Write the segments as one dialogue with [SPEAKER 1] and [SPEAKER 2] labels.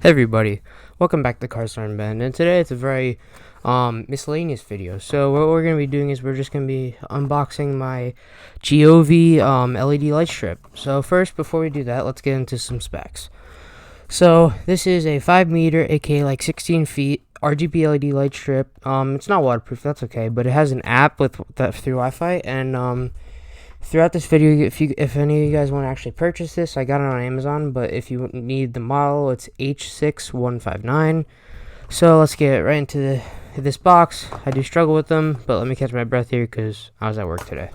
[SPEAKER 1] Hey everybody, welcome back to Cars Learn Ben, and today it's a very miscellaneous video. So what we're going to be doing is we're just going to be unboxing my GOV LED light strip. So first, before we do that, let's get into some specs. So this is a 5 meter, aka like 16 feet RGB LED light strip. It's not waterproof, that's okay, but it has an app with that through Wi-Fi, and throughout this video, if any of you guys want to actually purchase this, I got it on Amazon, but if you need the model, it's H6159. So let's get right into this box. I do struggle with them, but let me catch my breath here because I was at work today.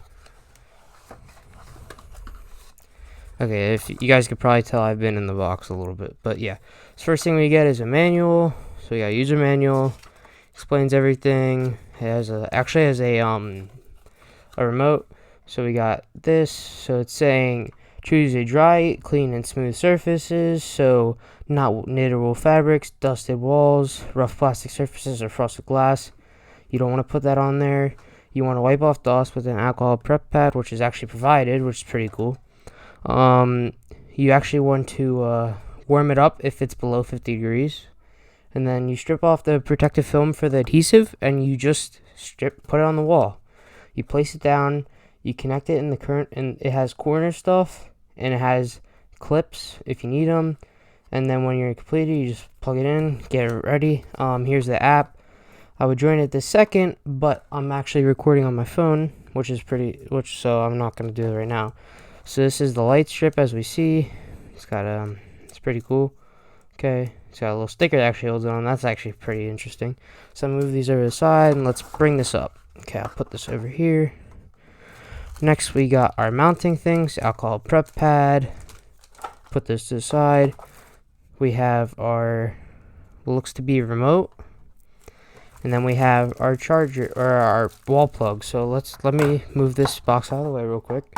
[SPEAKER 1] Okay, if you guys could probably tell, I've been in the box a little bit, but yeah. So first thing we get is a manual. So we got a user manual, explains everything. It has actually has a remote. So we got this. So it's saying choose a dry, clean, and smooth surfaces. So not knittable fabrics, dusted walls, rough plastic surfaces, or frosted glass. You don't want to put that on there. You want to wipe off dust with an alcohol prep pad, which is actually provided, which is pretty cool. You actually want to warm it up if it's below 50 degrees. And then you strip off the protective film for the adhesive, and you just put it on the wall. You place it down. You connect it in the current, and it has corner stuff, and it has clips if you need them. And then when you're completed, you just plug it in, get it ready. Here's the app. I would join it this second, but I'm actually recording on my phone, so I'm not gonna do it right now. So this is the light strip, as we see. It's got it's pretty cool. Okay, it's got a little sticker that actually holds it on. That's actually pretty interesting. So I'll move these over to the side, and let's bring this up. Okay, I'll put this over here. Next, we got our mounting things, alcohol prep pad. Put this to the side. We have our, looks to be remote. And then we have our charger, or our wall plug. So let me move this box out of the way real quick.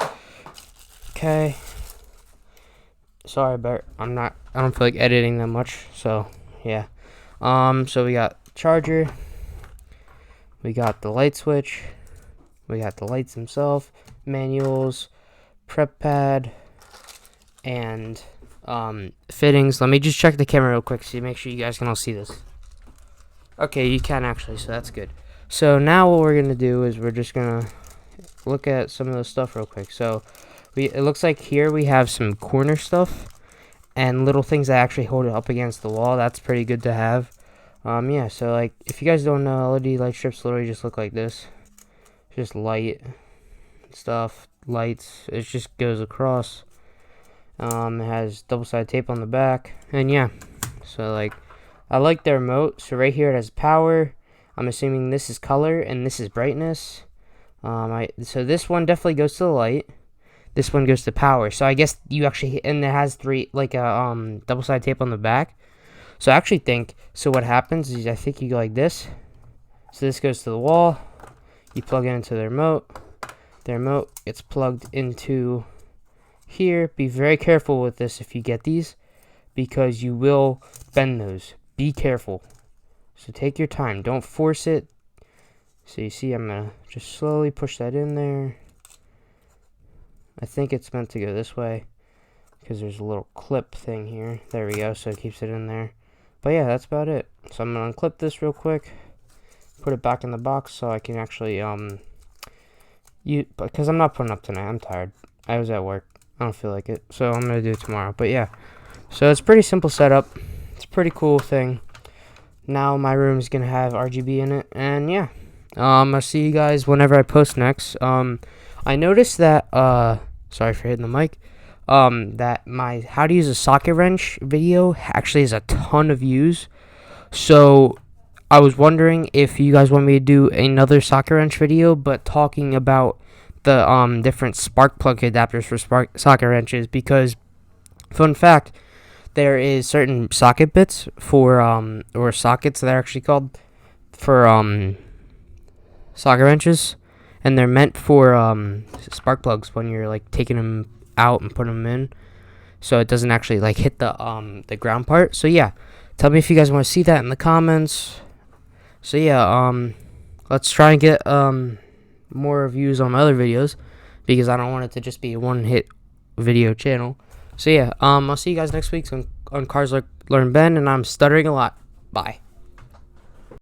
[SPEAKER 1] Okay. Sorry, Bert. I don't feel like editing that much. So, yeah. So we got charger. We got the light switch. We got the lights themselves, manuals, prep pad, and fittings. Let me just check the camera real quick, so make sure you guys can all see this. Okay, you can actually, so that's good. So now what we're gonna do is we're just gonna look at some of the stuff real quick. So it looks like here we have some corner stuff and little things that actually hold it up against the wall. That's pretty good to have. Yeah. So like, if you guys don't know, LED light strips literally just look like this. Just light stuff, lights. It just goes across. It has double-sided tape on the back, and yeah. So like, I like the remote. So right here it has power. I'm assuming this is color and this is brightness. So this one definitely goes to the light. This one goes to power. So I guess you actually, and it has double-sided tape on the back. So I actually think, so what happens is I think you go like this. So this goes to the wall. You plug it into the remote. The remote gets plugged into here. Be very careful with this if you get these, because you will bend those. Be careful. So take your time. Don't force it. So you see, I'm going to just slowly push that in there. I think it's meant to go this way because there's a little clip thing here. There we go. So it keeps it in there. But yeah, that's about it. So I'm going to unclip this real quick. Put it back in the box so I can actually because I'm not putting up tonight. I'm tired. I was at work. I don't feel like it, so I'm gonna do it tomorrow. But yeah, so it's pretty simple setup. It's a pretty cool thing. Now my room is gonna have RGB in it, and yeah, I'll see you guys whenever I post next. I noticed that sorry for hitting the mic. That my how to use a socket wrench video actually has a ton of views. So I was wondering if you guys want me to do another socket wrench video, but talking about the different spark plug adapters for socket wrenches, because fun fact, there is certain socket bits for or sockets that are actually called for socket wrenches, and they're meant for spark plugs when you're like taking them out and putting them in, so it doesn't actually like hit the ground part. So yeah, tell me if you guys want to see that in the comments. So yeah, let's try and get more views on my other videos, because I don't want it to just be a one-hit video channel. So yeah, I'll see you guys next week. So on Cars Learn Ben, and I'm stuttering a lot. Bye.